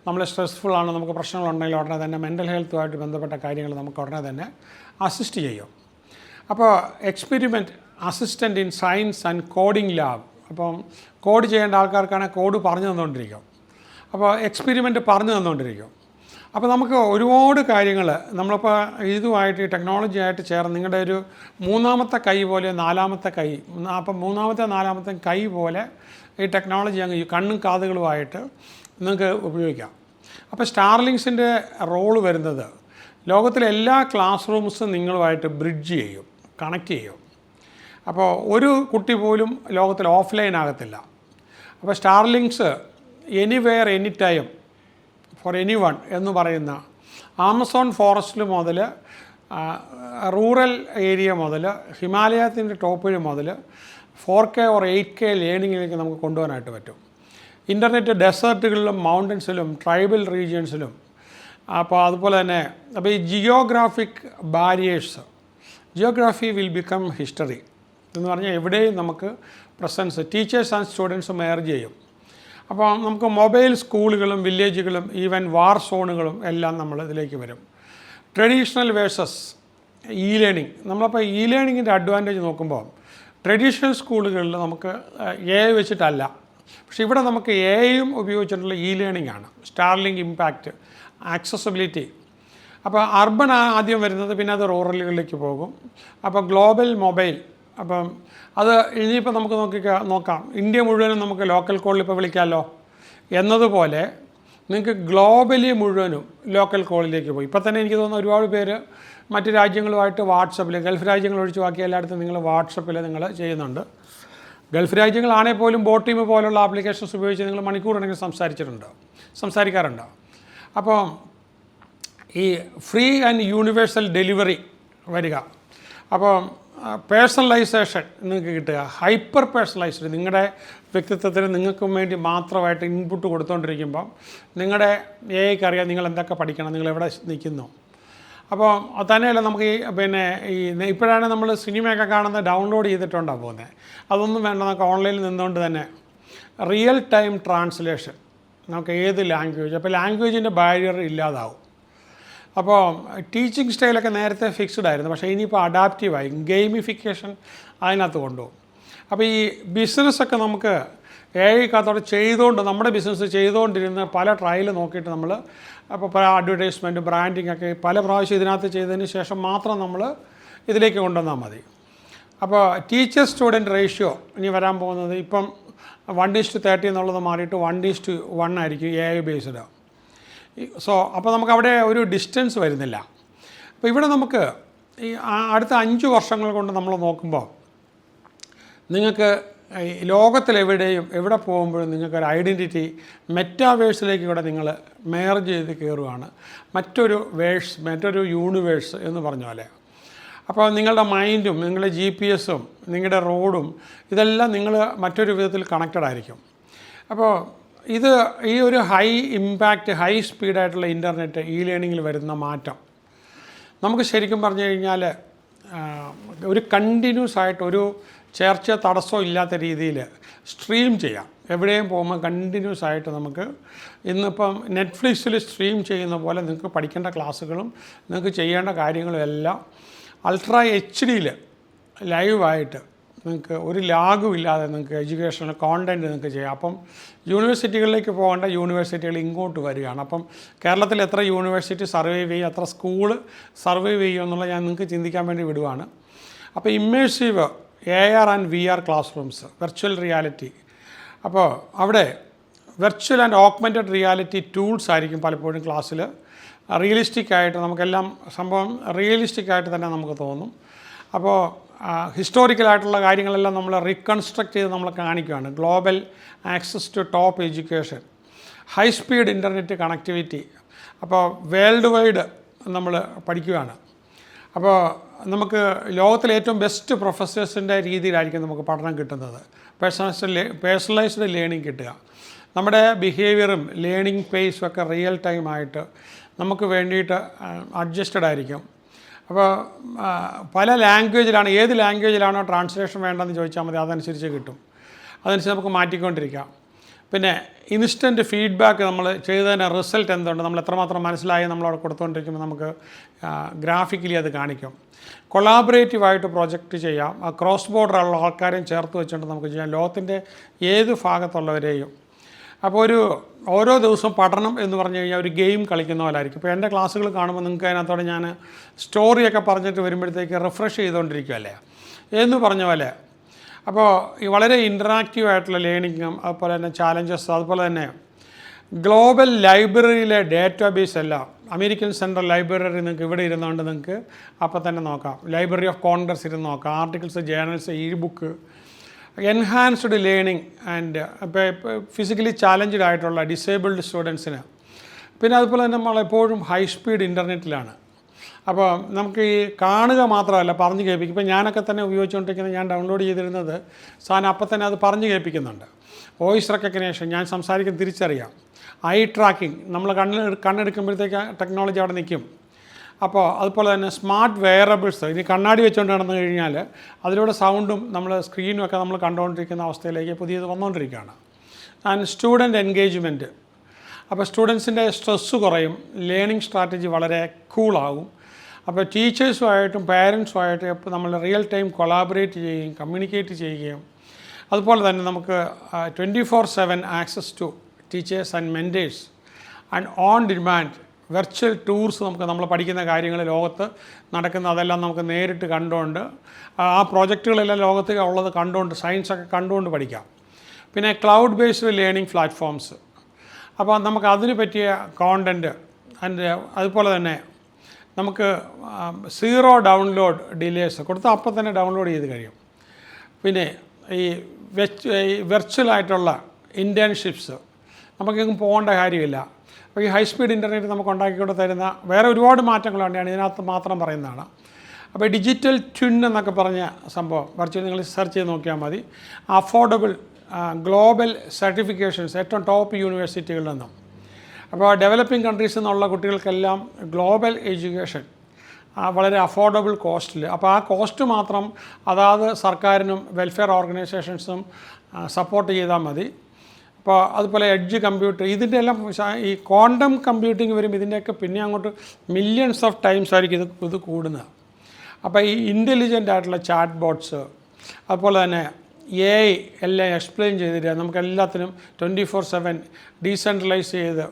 നമ്മൾ സ്ട്രെസ്ഫുള്ളാണ്, നമുക്ക് പ്രശ്നങ്ങളുണ്ടെങ്കിൽ ഉടനെ തന്നെ മെൻ്റൽ ഹെൽത്തുമായിട്ട് ബന്ധപ്പെട്ട കാര്യങ്ങൾ നമുക്ക് ഉടനെ തന്നെ അസിസ്റ്റ് ചെയ്യും. അപ്പോൾ experiment assistant in science and coding lab, അപ്പം കോഡ് ചെയ്യേണ്ട ആൾക്കാർക്കാണെങ്കിൽ കോഡ് പറഞ്ഞു തന്നുകൊണ്ടിരിക്കും. അപ്പോൾ എക്സ്പെരിമെൻറ്റ് പറഞ്ഞു തന്നുകൊണ്ടിരിക്കും. അപ്പോൾ നമുക്ക് ഒരുപാട് കാര്യങ്ങൾ നമ്മളിപ്പോൾ ഇതുമായിട്ട് ഈ ടെക്നോളജിയായിട്ട് ചേർന്ന് നിങ്ങളുടെ ഒരു മൂന്നാമത്തെ കൈ പോലെ നാലാമത്തെ കൈ, അപ്പം മൂന്നാമത്തെ നാലാമത്തെ കൈ പോലെ ഈ ടെക്നോളജി അങ്ങ് കണ്ണും കാതുകളുമായിട്ട് നിങ്ങൾക്ക് ഉപയോഗിക്കാം. അപ്പോൾ സ്റ്റാർലിങ്സിൻ്റെ റോള് വരുന്നത് ലോകത്തിലെ എല്ലാ ക്ലാസ് റൂംസും നിങ്ങളുമായിട്ട് ബ്രിഡ്ജ് ചെയ്യും, കണക്ട് ചെയ്യും. അപ്പോൾ ഒരു കുട്ടി പോലും ലോകത്തിൽ ഓഫ്ലൈൻ ആകത്തില്ല. അപ്പോൾ Starlings anywhere any time for any one എന്ന് പറയുന്ന ആമസോൺ ഫോറസ്റ്റിൽ മുതൽ റൂറൽ ഏരിയ മുതൽ ഹിമാലയത്തിൻ്റെ ടോപ്പിൽ മുതൽ 4K or 8K ലേണിങ്ങിലേക്ക് നമുക്ക് കൊണ്ടുപോകാനായിട്ട് പറ്റും. ഇൻ്റർനെറ്റ് ഡെസേർട്ടുകളിലും മൗണ്ടൻസിലും ട്രൈബൽ റീജിയൻസിലും. അപ്പോൾ അതുപോലെ തന്നെ അപ്പോൾ ഈ geographic barriers, geography will become history എന്ന് പറഞ്ഞാൽ എവിടെയും നമുക്ക് presence teachers and students merge ചെയ്യും. അപ്പോൾ നമുക്ക് മൊബൈൽ സ്കൂളുകളും വില്ലേജുകളും ഈവൻ വാർ സോണുകളും എല്ലാം നമ്മൾ ഇതിലേക്ക് വരും. Traditional versus E learning. നമ്മളപ്പോൾ ഇ ലേണിങ്ങിൻ്റെ അഡ്വാൻറ്റേജ് നോക്കുമ്പോൾ ട്രഡീഷണൽ സ്കൂളുകളിൽ നമുക്ക് എ വെച്ചിട്ടല്ല, പക്ഷേ ഇവിടെ നമുക്ക് എയും ഉപയോഗിച്ചിട്ടുള്ള ഇ ലേണിംഗ് ആണ്. Starlink impact, accessibility. അപ്പോൾ അർബൻ ആദ്യം വരുന്നത്, പിന്നെ അത് റൂറലുകളിലേക്ക് പോകും. അപ്പോൾ ഗ്ലോബൽ മൊബൈൽ, അപ്പം അത് ഇനിയിപ്പോൾ നമുക്ക് നോക്കാം ഇന്ത്യ മുഴുവനും നമുക്ക് ലോക്കൽ കോളിൽ ഇപ്പോൾ വിളിക്കാമല്ലോ എന്നതുപോലെ നിങ്ങൾക്ക് ഗ്ലോബലി മുഴുവനും ലോക്കൽ കോളിലേക്ക് പോയി. ഇപ്പോൾ തന്നെ എനിക്ക് തോന്നുന്നു ഒരുപാട് പേര് മറ്റ് രാജ്യങ്ങളുമായിട്ട് വാട്സപ്പിൽ, ഗൾഫ് രാജ്യങ്ങൾ ഒഴിച്ച് ബാക്കി എല്ലായിടത്തും നിങ്ങൾ വാട്സപ്പിൽ നിങ്ങൾ ചെയ്യുന്നുണ്ട്. ഗൾഫ് രാജ്യങ്ങളാണെങ്കിൽ പോലും ബോട്ടീം പോലുള്ള ആപ്ലിക്കേഷൻസ് ഉപയോഗിച്ച് നിങ്ങൾ മണിക്കൂറിനെങ്കിലും സംസാരിക്കാറുണ്ട്. അപ്പോൾ ഈ ഫ്രീ ആൻഡ് യൂണിവേഴ്സൽ ഡെലിവറി വരിക. അപ്പോൾ പേഴ്സണലൈസേഷൻ നിങ്ങൾക്ക് കിട്ടുക, ഹൈപ്പർ പേഴ്സണലൈസ്ഡ്. നിങ്ങളുടെ വ്യക്തിത്വത്തിന് നിങ്ങൾക്കും വേണ്ടി മാത്രമായിട്ട് ഇൻപുട്ട് കൊടുത്തുകൊണ്ടിരിക്കുമ്പം നിങ്ങളുടെ എഐക്ക് അറിയാം നിങ്ങൾ എന്തൊക്കെ പഠിക്കണം, നിങ്ങൾ എവിടെ നിൽക്കുന്നു. അപ്പോൾ തന്നെയല്ല നമുക്ക് ഇപ്പോഴാണ് നമ്മൾ സിനിമയൊക്കെ കാണുന്നത് ഡൗൺലോഡ് ചെയ്തിട്ടുണ്ടാകും പോകുന്നത്. അതൊന്നും വേണ്ട, നമുക്ക് ഓൺലൈനിൽ നിന്നുകൊണ്ട് തന്നെ റിയൽ ടൈം ട്രാൻസ്ലേഷൻ നമുക്ക് ഏത് ലാംഗ്വേജ്, അപ്പോൾ ലാംഗ്വേജിൻ്റെ ബാരിയർ ഇല്ലാതാവും. അപ്പോൾ ടീച്ചിങ് സ്റ്റൈലൊക്കെ നേരത്തെ ഫിക്സ്ഡ് ആയിരുന്നു, പക്ഷേ ഇനിയിപ്പോൾ അഡാപ്റ്റീവായി ഗെയിമിഫിക്കേഷൻ അതിനകത്ത് കൊണ്ടുപോകും. അപ്പോൾ ഈ ബിസിനസ്സൊക്കെ നമുക്ക് എഐക്കകത്തോടെ ചെയ്തുകൊണ്ട് നമ്മുടെ ബിസിനസ് ചെയ്തുകൊണ്ടിരുന്ന പല ട്രയൽ നോക്കിയിട്ട് നമ്മൾ അപ്പോൾ പല അഡ്വർടൈസ്മെൻറ്റ് ബ്രാൻഡിങ് ഒക്കെ പല പ്രാവശ്യം ഇതിനകത്ത് ചെയ്തതിന് ശേഷം മാത്രം നമ്മൾ ഇതിലേക്ക് കൊണ്ടുവന്നാൽ മതി. അപ്പോൾ ടീച്ചർ സ്റ്റുഡൻറ്റ് റേഷ്യോ ഇനി വരാൻ പോകുന്നത് ഇപ്പം 1:30 എന്നുള്ളത് മാറിയിട്ട് 1:1 ആയിരിക്കും എഐ ബേസ്ഡ്. സോ അപ്പോൾ നമുക്ക് അവിടെ ഒരു ഡിസ്റ്റൻസ് വരുന്നില്ല. അപ്പോൾ ഇവിടെ നമുക്ക് ഈ അടുത്ത 5 വർഷങ്ങൾ കൊണ്ട് നമ്മൾ നോക്കുമ്പോൾ നിങ്ങൾക്ക് ലോകത്തിലെവിടെയും എവിടെ പോകുമ്പോഴും നിങ്ങൾക്കൊരു ഐഡൻറ്റിറ്റി മെറ്റാവേഴ്സിലേക്ക് കൂടെ നിങ്ങൾ മേർജ് ചെയ്ത് കയറുകയാണ്. മറ്റൊരു യൂണിവേഴ്സ് എന്ന് പറഞ്ഞ പോലെ. അപ്പോൾ നിങ്ങളുടെ മൈൻഡും നിങ്ങളുടെ GPS-ഉം നിങ്ങളുടെ റോഡും ഇതെല്ലാം നിങ്ങൾ മറ്റൊരു വിധത്തിൽ കണക്റ്റഡ് ആയിരിക്കും. അപ്പോൾ ഈ ഒരു ഹൈ ഇമ്പാക്റ്റ്, ഹൈ സ്പീഡായിട്ടുള്ള ഇൻ്റർനെറ്റ് ഇ ലേണിങ്ങിൽ വരുന്ന മാറ്റം നമുക്ക് ശരിക്കും പറഞ്ഞു കഴിഞ്ഞാൽ ഒരു കണ്ടിന്യൂസ് ആയിട്ട് ഒരു ചേർച്ച തടസ്സം ഇല്ലാത്ത രീതിയിൽ സ്ട്രീം ചെയ്യാം. എവിടെയും പോകുമ്പോൾ കണ്ടിന്യൂസ് ആയിട്ട് നമുക്ക് ഇന്നിപ്പം നെറ്റ്ഫ്ലിക്സിൽ സ്ട്രീം ചെയ്യുന്ന പോലെ നിങ്ങൾക്ക് പഠിക്കേണ്ട ക്ലാസ്സുകളും നിങ്ങൾക്ക് ചെയ്യേണ്ട കാര്യങ്ങളും എല്ലാം അൾട്രാ HD ലൈവായിട്ട് നിങ്ങൾക്ക് ഒരു ലാഗും ഇല്ലാതെ നിങ്ങൾക്ക് എഡ്യൂക്കേഷണൽ കോണ്ടൻറ്റ് നിങ്ങൾക്ക് ചെയ്യാം. അപ്പം യൂണിവേഴ്സിറ്റികളിലേക്ക് പോകേണ്ട യൂണിവേഴ്സിറ്റികൾ ഇങ്ങോട്ട് വരികയാണ്. അപ്പം കേരളത്തിൽ എത്ര യൂണിവേഴ്സിറ്റി സർവൈവ് ചെയ്യും, എത്ര സ്കൂൾ സർവൈവ് ചെയ്യും എന്നുള്ളത് ഞാൻ നിങ്ങൾക്ക് ചിന്തിക്കാൻ വേണ്ടി വിടുവാണ്. അപ്പോൾ immersive AR and VR class rooms, virtual reality. അപ്പോൾ അവിടെ virtual and augmented reality tools ആയിരിക്കും പലപ്പോഴും ക്ലാസ്സിൽ. റിയലിസ്റ്റിക്കായിട്ട് നമുക്കെല്ലാം സംഭവം റിയലിസ്റ്റിക്കായിട്ട് തന്നെ നമുക്ക് തോന്നും. അപ്പോൾ ഹിസ്റ്റോറിക്കലായിട്ടുള്ള കാര്യങ്ങളെല്ലാം നമ്മൾ റീകൺസ്ട്രക്ട് ചെയ്ത് നമ്മൾ കാണിക്കുകയാണ്. Global access to top education, high speed internet connectivity. അപ്പോൾ വേൾഡ് വൈഡ് നമ്മൾ പഠിക്കുകയാണ്. അപ്പോൾ നമുക്ക് ലോകത്തിലെ ഏറ്റവും ബെസ്റ്റ് പ്രൊഫസേഴ്സിൻ്റെ രീതിയിലായിരിക്കും നമുക്ക് പഠനം കിട്ടുന്നത്. പേഴ്സണലൈസ്ഡ് ലേണിംഗ് കിട്ടുക. നമ്മുടെ ബിഹേവിയറും ലേണിംഗ് പേസും ഒക്കെ റിയൽ ടൈമായിട്ട് നമുക്ക് വേണ്ടിയിട്ട് അഡ്ജസ്റ്റഡ് ആയിരിക്കും. അപ്പോൾ പല ലാംഗ്വേജിലാണ്, ഏത് ലാംഗ്വേജിലാണോ ട്രാൻസ്ലേഷൻ വേണ്ടതെന്ന് ചോദിച്ചാൽ മതി, അതനുസരിച്ച് കിട്ടും. അതനുസരിച്ച് നമുക്ക് മാറ്റിക്കൊണ്ടിരിക്കാം. പിന്നെ ഇൻസ്റ്റൻറ്റ് ഫീഡ്ബാക്ക് നമ്മൾ ചെയ്തതിൻ്റെ റിസൾട്ട് എന്തുണ്ട്, നമ്മൾ എത്രമാത്രം മനസ്സിലായി നമ്മളവിടെ കൊടുത്തുകൊണ്ടിരിക്കുമ്പോൾ നമുക്ക് ഗ്രാഫിക്കലി അത് കാണിക്കും. കൊളാബറേറ്റീവായിട്ട് പ്രൊജക്റ്റ് ചെയ്യാം. ക്രോസ് ബോർഡറുള്ള ആൾക്കാരെയും ചേർത്ത് വെച്ചുകൊണ്ട് നമുക്ക് ചെയ്യാം, ലോകത്തിൻ്റെ ഏത് ഭാഗത്തുള്ളവരെയും. അപ്പോൾ ഓരോ ദിവസവും പഠനം എന്ന് പറഞ്ഞു കഴിഞ്ഞാൽ ഒരു ഗെയിം കളിക്കുന്ന പോലെ ആയിരിക്കും. ഇപ്പോൾ എൻ്റെ ക്ലാസ്സുകൾ കാണുമ്പോൾ നിങ്ങൾക്ക് അതിനകത്തോടെ ഞാൻ സ്റ്റോറിയൊക്കെ പറഞ്ഞിട്ട് വരുമ്പോഴത്തേക്ക് റിഫ്രഷ് ചെയ്തുകൊണ്ടിരിക്കുമല്ലേ എന്ന് പറഞ്ഞ പോലെ. അപ്പോൾ ഈ വളരെ ഇൻറ്ററാക്റ്റീവ് ആയിട്ടുള്ള ലേണിങ്ങും അതുപോലെ തന്നെ ചാലഞ്ചസ്, അതുപോലെ തന്നെ ഗ്ലോബൽ ലൈബ്രറിയിലെ ഡേറ്റാബേസ് എല്ലാം അമേരിക്കൻ സെൻട്രൽ ലൈബ്രറി നിങ്ങൾക്ക് ഇവിടെ ഇരുന്നുകൊണ്ട് നിങ്ങൾക്ക് അപ്പോൾ തന്നെ നോക്കാം. ലൈബ്രറി ഓഫ് കോൺഗ്രസ് ഇരുന്ന് നോക്കാം. Articles, journals, E book, enhanced learning and ഇപ്പോൾ ഫിസിക്കലി ചാലഞ്ച്ഡ് ആയിട്ടുള്ള ഡിസേബിൾഡ് സ്റ്റുഡൻസിന്. പിന്നെ അതുപോലെ തന്നെ നമ്മളെപ്പോഴും ഹൈ സ്പീഡ് ഇൻ്റർനെറ്റിലാണ്. അപ്പോൾ നമുക്ക് ഈ കാണുക മാത്രമല്ല പറഞ്ഞു കേൾപ്പിക്കും. ഇപ്പോൾ ഞാനൊക്കെ തന്നെ ഉപയോഗിച്ചുകൊണ്ടിരിക്കുന്നത്, ഞാൻ ഡൗൺലോഡ് ചെയ്തിരുന്നത് സാധനം അപ്പം തന്നെ അത് പറഞ്ഞു കേൾപ്പിക്കുന്നുണ്ട്. വോയിസ് റെക്കഗ്നേഷൻ, ഞാൻ സംസാരിക്കുന്നത് തിരിച്ചറിയാം. ഐ ട്രാക്കിംഗ്, നമ്മൾ കണ്ണെടുക്കുമ്പോഴത്തേക്ക് ടെക്നോളജി അവിടെ നിൽക്കും. അപ്പോൾ അതുപോലെ തന്നെ സ്മാർട്ട് വെയറബിൾസ്, ഇനി കണ്ണാടി വെച്ചുകൊണ്ട് നടന്നു കഴിഞ്ഞാൽ അതിലൂടെ സൗണ്ടും നമ്മൾ സ്ക്രീനും ഒക്കെ നമ്മൾ കണ്ടുകൊണ്ടിരിക്കുന്ന അവസ്ഥയിലേക്ക് പുതിയത് വന്നുകൊണ്ടിരിക്കുകയാണ്. ആൻഡ് സ്റ്റുഡൻറ്റ് എൻഗേജ്മെൻറ്റ്, അപ്പോൾ സ്റ്റുഡൻസിൻ്റെ സ്ട്രെസ്സ് കുറയും, ലേണിംഗ് സ്ട്രാറ്റജി വളരെ കൂളാകും. അപ്പോൾ ടീച്ചേഴ്സുമായിട്ടും പാരൻസുമായിട്ടും ഇപ്പോൾ നമ്മൾ റിയൽ ടൈം കൊളാബറേറ്റ് ചെയ്യുകയും കമ്മ്യൂണിക്കേറ്റ് ചെയ്യുകയും, അതുപോലെ തന്നെ നമുക്ക് 24/7 access to teachers and mentors and on demand virtual tours, നമുക്ക് നമ്മൾ പഠിക്കുന്ന കാര്യങ്ങൾ ലോകത്ത് നടക്കുന്ന അതെല്ലാം നമുക്ക് നേരിട്ട് കണ്ടുകൊണ്ട് ആ പ്രോജക്റ്റുകളെല്ലാം ലോകത്ത് ഉള്ളത് കണ്ടുകൊണ്ട്, സയൻസൊക്കെ കണ്ടുകൊണ്ട് പഠിക്കാം. പിന്നെ ക്ലൗഡ് ബേസ്ഡ് ലേണിംഗ് പ്ലാറ്റ്ഫോംസ്, അപ്പോൾ നമുക്ക് അതിന് പറ്റിയ കോണ്ടൻറ്റ് ആൻഡ് അതുപോലെ തന്നെ നമുക്ക് 0 ഡൗൺലോഡ് ഡിലേസ് കൊടുത്താൽ അപ്പം തന്നെ ഡൗൺലോഡ് ചെയ്ത് കഴിയും. പിന്നെ ഈ വെർച്വലായിട്ടുള്ള ഇൻറ്റേൺഷിപ്സ്, നമുക്കെങ്ങും പോകേണ്ട കാര്യമില്ല. അപ്പോൾ ഈ ഹൈ സ്പീഡ് ഇൻ്റർനെറ്റ് നമുക്ക് ഉണ്ടാക്കിക്കൊണ്ട് തരുന്ന വേറെ ഒരുപാട് മാറ്റങ്ങളുണ്ട്, ഇതിനകത്ത് മാത്രം പറയുന്നതാണ്. അപ്പോൾ ഡിജിറ്റൽ ട്വിൻ എന്നൊക്കെ പറഞ്ഞ സംഭവം വെർച്വൽ നിങ്ങൾ സെർച്ച് ചെയ്ത് നോക്കിയാൽ മതി. അഫോർഡബിൾ ഗ്ലോബൽ സർട്ടിഫിക്കേഷൻസ് ഏറ്റവും ടോപ്പ് യൂണിവേഴ്സിറ്റികളിൽ നിന്നും. അപ്പോൾ ഡെവലപ്പിംഗ് കൺട്രീസിൽ നിന്നുള്ള കുട്ടികൾക്കെല്ലാം ഗ്ലോബൽ എഡ്യൂക്കേഷൻ വളരെ അഫോർഡബിൾ കോസ്റ്റിൽ. അപ്പോൾ ആ കോസ്റ്റ് മാത്രം അതാത് സർക്കാരിനും വെൽഫെയർ ഓർഗനൈസേഷൻസും സപ്പോർട്ട് ചെയ്താൽ മതി. അപ്പോൾ അതുപോലെ എഡ്ജ് കമ്പ്യൂട്ടർ, ഇതിൻ്റെ എല്ലാം ഈ ക്വാണ്ടം കമ്പ്യൂട്ടിങ് വരും. ഇതിൻ്റെയൊക്കെ പിന്നെ അങ്ങോട്ട് മില്യൺസ് ഓഫ് ടൈംസ് ആയിരിക്കും ഇത് കൂടുന്നത്. അപ്പോൾ ഈ ഇൻ്റലിജൻ്റ് ആയിട്ടുള്ള ചാറ്റ് ബോട്ട്സ്, അതുപോലെ തന്നെ AI എല്ലാം എക്സ്പ്ലെയിൻ ചെയ്തിട്ട് നമുക്കെല്ലാത്തിനും 24/7 ഡീസെൻട്രലൈസ് ചെയ്ത്,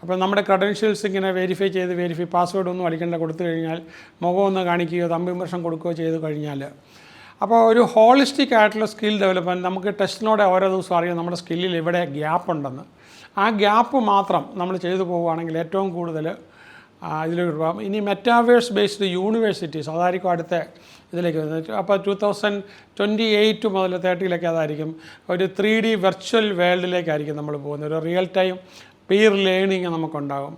അപ്പോൾ നമ്മുടെ ക്രെഡൻഷ്യൽസ് ഇങ്ങനെ വെരിഫൈ പാസ്വേഡ് ഒന്നും അടിക്കേണ്ട, കൊടുത്തു കഴിഞ്ഞാൽ മുഖം ഒന്ന് കാണിക്കുകയോ തമ്പിംപ്രഷൻ കൊടുക്കുകയോ ചെയ്ത് കഴിഞ്ഞാൽ, അപ്പോൾ ഒരു ഹോളിസ്റ്റിക് ആയിട്ടുള്ള സ്കിൽ ഡെവലപ്മെൻറ്റ്. നമുക്ക് ടെസ്റ്റിനോടെ ഓരോ ദിവസവും അറിയാം നമ്മുടെ സ്കില്ലിൽ എവിടെ ഗ്യാപ്പ് ഉണ്ടെന്ന്. ആ ഗ്യാപ്പ് മാത്രം നമ്മൾ ചെയ്തു പോവുകയാണെങ്കിൽ ഏറ്റവും കൂടുതൽ ഇതിലേക്ക് പോകാം. ഇനി മെറ്റാവേഴ്സ് ബേസ്ഡ് യൂണിവേഴ്സിറ്റീസ് അതായിരിക്കും അടുത്ത ഇതിലേക്ക് വരുന്നത്. അപ്പോൾ 2028 മുതൽ 30 അതായിരിക്കും ഒരു 3D വെർച്വൽ വേൾഡിലേക്കായിരിക്കും നമ്മൾ പോകുന്നത്. ഒരു റിയൽ ടൈം പീർ ലേണിംഗ് നമുക്കുണ്ടാകും.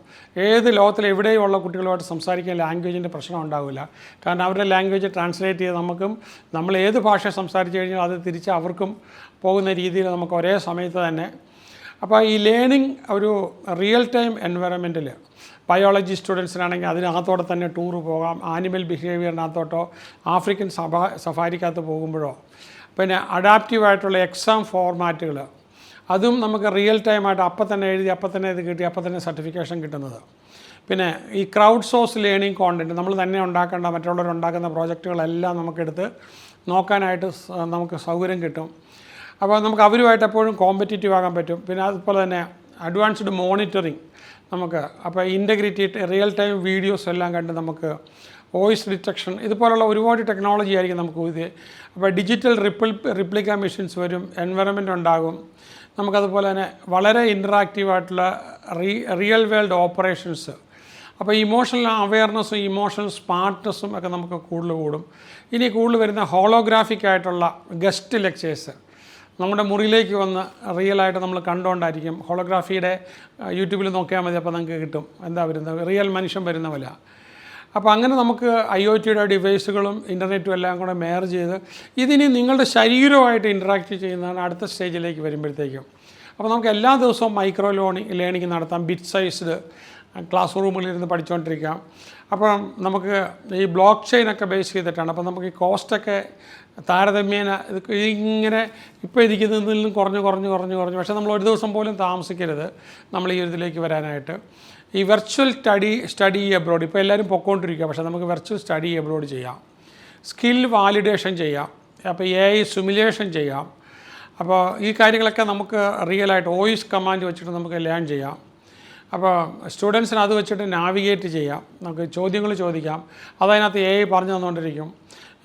ഏത് ലോകത്തിൽ എവിടെയുള്ള കുട്ടികളുമായിട്ട് സംസാരിക്കാൻ ലാംഗ്വേജിൻ്റെ പ്രശ്നം ഉണ്ടാവില്ല. കാരണം അവരുടെ ലാംഗ്വേജ് ട്രാൻസ്ലേറ്റ് ചെയ്ത് നമുക്കും, നമ്മൾ ഏത് ഭാഷ സംസാരിച്ച് കഴിഞ്ഞാൽ അത് തിരിച്ച് അവർക്കും പോകുന്ന രീതിയിൽ നമുക്ക് ഒരേ സമയത്ത് തന്നെ. അപ്പോൾ ഈ ലേണിംഗ് ഒരു റിയൽ ടൈം എൻവയറമെൻറ്റിൽ ബയോളജി സ്റ്റുഡൻസിനാണെങ്കിൽ അതിനകത്തോടെ തന്നെ ടൂറ് പോകാം. ആനിമൽ ബിഹേവിയറിനകത്തോട്ടോ ആഫ്രിക്കൻ സഫാരിക്കകത്ത് പോകുമ്പോഴോ, പിന്നെ അഡാപ്റ്റീവായിട്ടുള്ള എക്സാം ഫോർമാറ്റുകൾ, അതും നമുക്ക് റിയൽ ടൈമായിട്ട് അപ്പം തന്നെ എഴുതി അപ്പം തന്നെ ഇത് കിട്ടി അപ്പം തന്നെ സർട്ടിഫിക്കേഷൻ കിട്ടുന്നത്. പിന്നെ ഈ ക്രൗഡ് സോഴ്സ് ലേണിംഗ് കോണ്ടൻറ്റ്, നമ്മൾ തന്നെ ഉണ്ടാക്കേണ്ട മറ്റുള്ളവരുണ്ടാക്കുന്ന പ്രോജക്റ്റുകളെല്ലാം നമുക്കെടുത്ത് നോക്കാനായിട്ട് നമുക്ക് സൗകര്യം കിട്ടും. അപ്പോൾ നമുക്ക് അവരുമായിട്ട് എപ്പോഴും കോമ്പറ്റീറ്റീവ് ആകാൻ പറ്റും. പിന്നെ അതുപോലെ തന്നെ അഡ്വാൻസ്ഡ് മോണിറ്ററിങ് നമുക്ക്, അപ്പോൾ ഇൻ്റഗ്രിറ്റി റിയൽ ടൈം വീഡിയോസ് എല്ലാം കണ്ട് നമുക്ക് വോയിസ് ഡിറ്റക്ഷൻ, ഇതുപോലുള്ള ഒരുപാട് ടെക്നോളജി ആയിരിക്കും നമുക്ക് ഇത്. അപ്പോൾ ഡിജിറ്റൽ റിപ്ലിക്ക മെഷീൻസ് വരും, എൻവയറമെൻറ്റ് ഉണ്ടാകും. നമുക്കതുപോലെ തന്നെ വളരെ ഇൻറ്ററാക്റ്റീവായിട്ടുള്ള റിയൽ വേൾഡ് ഓപ്പറേഷൻസ്. അപ്പോൾ ഇമോഷണൽ അവെയർനെസ്സും ഇമോഷണൽ സ്മാർട്ട്നെസ്സും ഒക്കെ നമുക്ക് കൂടുതൽ കൂടും. ഇനി കൂടുതൽ വരുന്ന ഹോളോഗ്രാഫിക് ആയിട്ടുള്ള ഗസ്റ്റ് ലെക്ചേഴ്സ് നമ്മുടെ മുറിയിലേക്ക് വന്ന് റിയലായിട്ട് നമ്മൾ കണ്ടുകൊണ്ടായിരിക്കും. ഹോളോഗ്രാഫിയുടെ യൂട്യൂബിൽ നോക്കിയാൽ മതി, അപ്പോൾ നമുക്ക് കിട്ടും എന്താ വരുന്നത്, റിയൽ മനുഷ്യൻ വരുന്ന പോലെ. അപ്പോൾ അങ്ങനെ നമുക്ക് IoTയുടെ ഡിവൈസുകളും ഇൻ്റർനെറ്റും എല്ലാം കൂടെ മേർജ് ചെയ്ത് ഇതിനി നിങ്ങളുടെ ശരീരവുമായിട്ട് ഇൻറ്ററാക്റ്റ് ചെയ്യുന്നതാണ് അടുത്ത സ്റ്റേജിലേക്ക് വരുമ്പോഴത്തേക്കും. അപ്പോൾ നമുക്ക് എല്ലാ ദിവസവും മൈക്രോ ലേണിംഗ് നടത്താം. ബിറ്റ് സൈസ്ഡ് ക്ലാസ് റൂമുകളിലിരുന്ന് പഠിച്ചുകൊണ്ടിരിക്കാം. അപ്പം നമുക്ക് ഈ ബ്ലോക്ക് ചെയിനൊക്കെ ബേസ് ചെയ്തിട്ടാണ്. അപ്പം നമുക്ക് ഈ കോസ്റ്റൊക്കെ താരതമ്യേന ഇങ്ങനെ ഇപ്പോൾ ഇരിക്കുന്നതിൽ നിന്നും കുറഞ്ഞ് പക്ഷേ നമ്മൾ ഒരു ദിവസം പോലും താമസിക്കരുത് നമ്മൾ ഈ ഇതിലേക്ക് വരാനായിട്ട്. ഈ വെർച്വൽ സ്റ്റഡി എബ്രോഡ് ഇപ്പോൾ എല്ലാവരും പൊയ്ക്കൊണ്ടിരിക്കുക, പക്ഷേ നമുക്ക് വെർച്വൽ സ്റ്റഡി എബ്രോഡ് ചെയ്യാം. സ്കിൽ വാലിഡേഷൻ ചെയ്യാം. അപ്പോൾ AI സിമുലേഷൻ ചെയ്യാം. അപ്പോൾ ഈ കാര്യങ്ങളൊക്കെ നമുക്ക് റിയലായിട്ട് വോയിസ് കമാൻഡ് വെച്ചിട്ട് നമുക്ക് ലേൺ ചെയ്യാം. അപ്പോൾ സ്റ്റുഡൻസിന് അത് വെച്ചിട്ട് നാവിഗേറ്റ് ചെയ്യാം, നമുക്ക് ചോദ്യങ്ങൾ ചോദിക്കാം, അതതിനകത്ത് AI പറഞ്ഞു തന്നുകൊണ്ടിരിക്കും.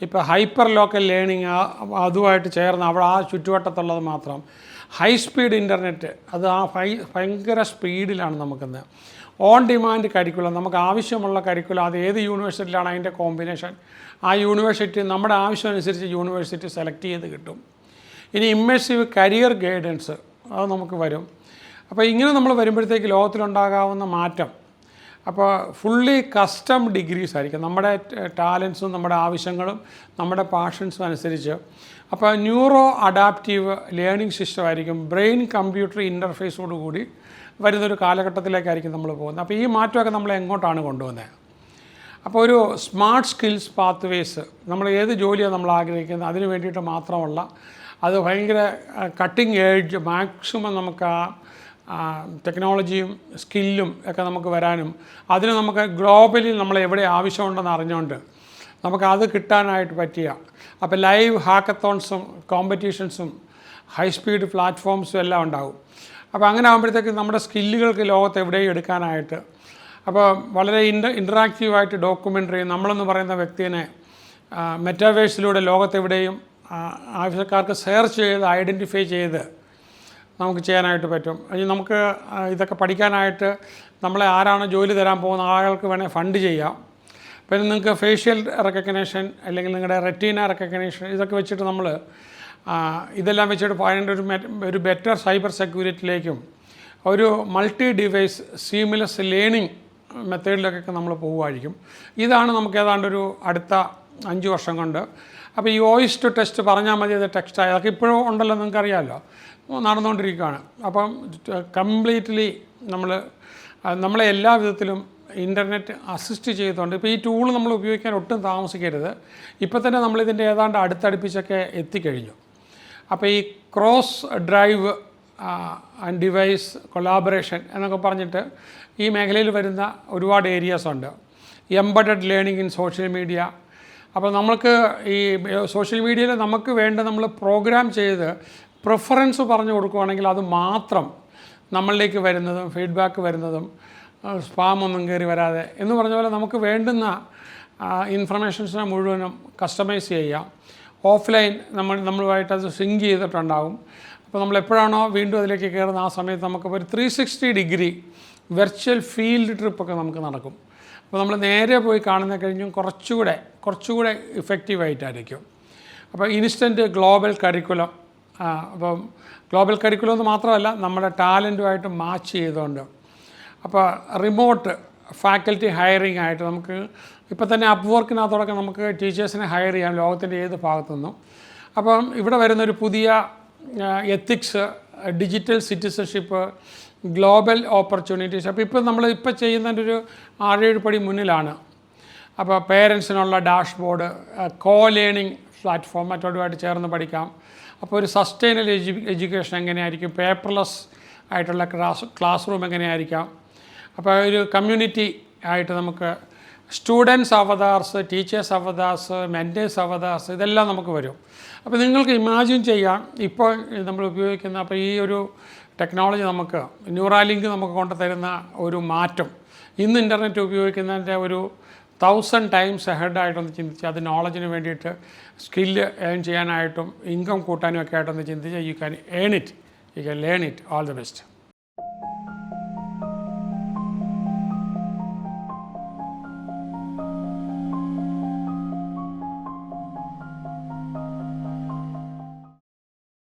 ഇപ്പോൾ ഹൈപ്പർ ലോക്കൽ ലേണിംഗ് അതുമായിട്ട് ചേർന്ന് അവിടെ ആ ചുറ്റുവട്ടത്തുള്ളത് മാത്രം. ഹൈ സ്പീഡ് ഇൻ്റർനെറ്റ് അത് ഭയങ്കര സ്പീഡിലാണ് നമുക്കിന്ന്. ഓൺ ഡിമാൻഡ് കരിക്കുലം, നമുക്ക് ആവശ്യമുള്ള കരിക്കുലം, അത് ഏത് യൂണിവേഴ്സിറ്റിയിലാണ് അതിൻ്റെ കോമ്പിനേഷൻ, ആ യൂണിവേഴ്സിറ്റി നമ്മുടെ ആവശ്യമനുസരിച്ച് യൂണിവേഴ്സിറ്റി സെലക്ട് ചെയ്ത് കിട്ടും. ഇനി ഇമ്മേഴ്സീവ് കരിയർ ഗൈഡൻസ് അത് നമുക്ക് വരും. അപ്പോൾ ഇങ്ങനെ നമ്മൾ വരുമ്പോഴത്തേക്ക് ലോകത്തിലുണ്ടാകാവുന്ന മാറ്റം അപ്പോൾ ഫുള്ളി കസ്റ്റം ഡിഗ്രീസ് ആയിരിക്കും, നമ്മുടെ ടാലൻസും നമ്മുടെ ആവശ്യങ്ങളും നമ്മുടെ പാഷൻസും അനുസരിച്ച്. അപ്പോൾ ന്യൂറോ അഡാപ്റ്റീവ് ലേണിംഗ് സിസ്റ്റം ആയിരിക്കും, ബ്രെയിൻ കമ്പ്യൂട്ടർ ഇൻ്റർഫേസോട് കൂടി വരുന്നൊരു കാലഘട്ടത്തിലേക്കായിരിക്കും നമ്മൾ പോകുന്നത്. അപ്പോൾ ഈ മാറ്റമൊക്കെ നമ്മൾ എങ്ങോട്ടാണ് കൊണ്ടുവന്നത്? അപ്പോൾ ഒരു സ്മാർട്ട് സ്കിൽസ് പാത്വേസ്, നമ്മൾ ഏത് ജോലിയാണ് നമ്മൾ ആഗ്രഹിക്കുന്നത് അതിന് വേണ്ടിയിട്ട് മാത്രമുള്ള, അത് ഭയങ്കര കട്ടിങ് ഏജ് മാക്സിമം നമുക്ക് ആ ടെക്നോളജിയും സ്കില്ലും ഒക്കെ നമുക്ക് വരാനും അതിന് നമുക്ക് ഗ്ലോബലി നമ്മൾ എവിടെ ആവശ്യമുണ്ടെന്ന് അറിഞ്ഞുകൊണ്ട് നമുക്ക് അത് കിട്ടാനായിട്ട് പറ്റിയ, അപ്പോൾ ലൈവ് ഹാക്കത്തോൺസും കോമ്പറ്റീഷൻസും ഹൈ സ്പീഡ് പ്ലാറ്റ്ഫോംസും എല്ലാം ഉണ്ടാകും. അപ്പോൾ അങ്ങനെ ആകുമ്പോഴത്തേക്ക് നമ്മുടെ സ്കില്ലുകൾക്ക് ലോകത്ത് എവിടെയും എടുക്കാനായിട്ട്, അപ്പോൾ വളരെ ഇൻറ്ററാക്റ്റീവായിട്ട് ഡോക്യുമെൻ്ററി, നമ്മളെന്ന് പറയുന്ന വ്യക്തിയെ മെറ്റാവേഴ്സിലൂടെ ലോകത്തെവിടെയും ആവശ്യക്കാർക്ക് സെർച്ച് ചെയ്ത് ഐഡൻറ്റിഫൈ ചെയ്ത് നമുക്ക് ചെയ്യാനായിട്ട് പറ്റും. നമുക്ക് ഇതൊക്കെ പഠിക്കാനായിട്ട് നമ്മളെ ആരാണ് ജോലി തരാൻ പോകുന്ന ആളുകൾക്ക് വേണേൽ ഫണ്ട് ചെയ്യാം. പിന്നെ നിങ്ങൾക്ക് ഫേഷ്യൽ റെക്കഗ്നേഷൻ അല്ലെങ്കിൽ നിങ്ങളുടെ റെറ്റീന റെക്കഗ്നേഷൻ ഇതൊക്കെ വെച്ചിട്ട് നമ്മൾ ഇതെല്ലാം വെച്ചിട്ട് അതിൻ്റെ ഒരു ബെറ്റർ സൈബർ സെക്യൂരിറ്റിയിലേക്കും ഒരു മൾട്ടി ഡിവൈസ് സീംലെസ് ലേണിംഗ് മെത്തേഡിലേക്കൊക്കെ നമ്മൾ പോവുമായിരിക്കും. ഇതാണ് നമുക്ക് ഏതാണ്ടൊരു അടുത്ത 5 വർഷം കൊണ്ട്. അപ്പോൾ ഈ വോയിസ് ടു ടെസ്റ്റ് പറഞ്ഞാൽ മതി, അത് ടെക്സ്റ്റായി, അതൊക്കെ ഇപ്പോഴും ഉണ്ടല്ലോ, നിങ്ങൾക്കറിയാമല്ലോ, നടന്നുകൊണ്ടിരിക്കുകയാണ്. അപ്പം കംപ്ലീറ്റ്ലി നമ്മളെ എല്ലാ വിധത്തിലും ഇൻ്റർനെറ്റ് അസിസ്റ്റ് ചെയ്തുകൊണ്ട് ഇപ്പോൾ ഈ ടൂൾ നമ്മൾ ഉപയോഗിക്കാൻ ഒട്ടും താമസിക്കരുത്. ഇപ്പോൾ തന്നെ നമ്മളിതിൻ്റെ ഏതാണ്ട് അടുത്തടുപ്പിച്ചൊക്കെ എത്തിക്കഴിഞ്ഞു. അപ്പോൾ ഈ cross drive and device collaboration എന്നൊക്കെ പറഞ്ഞിട്ട് ഈ മേഖലയിൽ വരുന്ന ഒരുപാട് ഏരിയാസ് ഉണ്ട്. Embedded learning in social media. അപ്പോൾ നമുക്ക് ഈ സോഷ്യൽ മീഡിയയിൽ നമുക്ക് വേണ്ട നമ്മൾ പ്രോഗ്രാം ചെയ്ത് പ്രിഫറൻസ് പറഞ്ഞു കൊടുക്കുകയാണെങ്കിൽ അത് മാത്രം നമ്മളിലേക്ക് വരുന്നതും ഫീഡ്ബാക്ക് വരുന്നതും സ്പാമൊന്നും കയറി വരാതെ എന്ന് പറഞ്ഞ പോലെ നമുക്ക് വേണ്ടുന്ന ഇൻഫർമേഷൻസിനെ മുഴുവനും കസ്റ്റമൈസ് ചെയ്യാം. ഓഫ്ലൈൻ നമ്മളുമായിട്ട് അത് സിങ്ക് ചെയ്തിട്ടുണ്ടാകും. അപ്പോൾ നമ്മൾ എപ്പോഴാണോ വീണ്ടും അതിലേക്ക് കയറുന്ന ആ സമയത്ത് നമുക്ക് ഒരു 360 ഡിഗ്രി വെർച്വൽ ഫീൽഡ് ട്രിപ്പൊക്കെ നമുക്ക് നടക്കും. അപ്പോൾ നമ്മൾ നേരെ പോയി കാണുന്ന കഴിഞ്ഞും കുറച്ചുകൂടെ ഇഫക്റ്റീവായിട്ടായിരിക്കും. അപ്പോൾ ഇൻസ്റ്റൻറ്റ് ഗ്ലോബൽ കരിക്കുലം, അപ്പം ഗ്ലോബൽ കരിക്കുലം എന്ന് മാത്രമല്ല നമ്മുടെ ടാലൻറ്റുമായിട്ട് മാച്ച് ചെയ്തുകൊണ്ട്, അപ്പോൾ റിമോട്ട് ഫാക്കൽറ്റി ഹയറിംഗ് ആയിട്ട് നമുക്ക് ഇപ്പോൾ തന്നെ അപ്വർക്കിനകത്തോടൊക്കെ നമുക്ക് ടീച്ചേഴ്സിനെ ഹയർ ചെയ്യാം ലോകത്തിൻ്റെ ഏത് ഭാഗത്തു നിന്നും. അപ്പം ഇവിടെ വരുന്നൊരു പുതിയ ethics, digital citizenship, global opportunities. അപ്പോൾ ഇപ്പോൾ നമ്മൾ ചെയ്യുന്നതിൻ്റെ ഒരു 6-7 പടി മുന്നിലാണ്. അപ്പോൾ പേരൻസിനുള്ള ഡാഷ്ബോർഡ്, കോ ലേണിംഗ് പ്ലാറ്റ്ഫോം, മറ്റോടുമായിട്ട് ചേർന്ന് പഠിക്കാം. അപ്പോൾ ഒരു സസ്റ്റൈനബിൾ എഡ്യൂക്കേഷൻ എങ്ങനെയായിരിക്കും, പേപ്പർലെസ് ആയിട്ടുള്ള ക്ലാസ് റൂം എങ്ങനെയായിരിക്കാം. അപ്പോൾ ഒരു കമ്മ്യൂണിറ്റി ആയിട്ട് നമുക്ക് സ്റ്റുഡൻസ് അവതാർസ്, ടീച്ചേഴ്സ് അവതാർസ്, മെൻറ്റേഴ്സ് അവതാർസ് ഇതെല്ലാം നമുക്ക് വരും. അപ്പോൾ നിങ്ങൾക്ക് ഇമാജിൻ ചെയ്യാം ഇപ്പോൾ നമ്മൾ ഉപയോഗിക്കുന്ന അപ്പോൾ ഈ ഒരു ടെക്നോളജി നമുക്ക് ന്യൂറാലിങ്ക് നമുക്ക് കൊണ്ടുതരുന്ന ഒരു മാറ്റം, ഇന്ന് ഇൻ്റർനെറ്റ് ഉപയോഗിക്കുന്നതിൻ്റെ ഒരു 1000 ടൈംസ് അഹെഡായിട്ടൊന്ന് ചിന്തിച്ച് അത് നോളജിന് വേണ്ടിയിട്ട് സ്കില്ല് ഏൺ ചെയ്യാനായിട്ടും ഇൻകം കൂട്ടാനും ഒക്കെ ആയിട്ടൊന്ന് ചിന്തിച്ച് you can learn it all the best.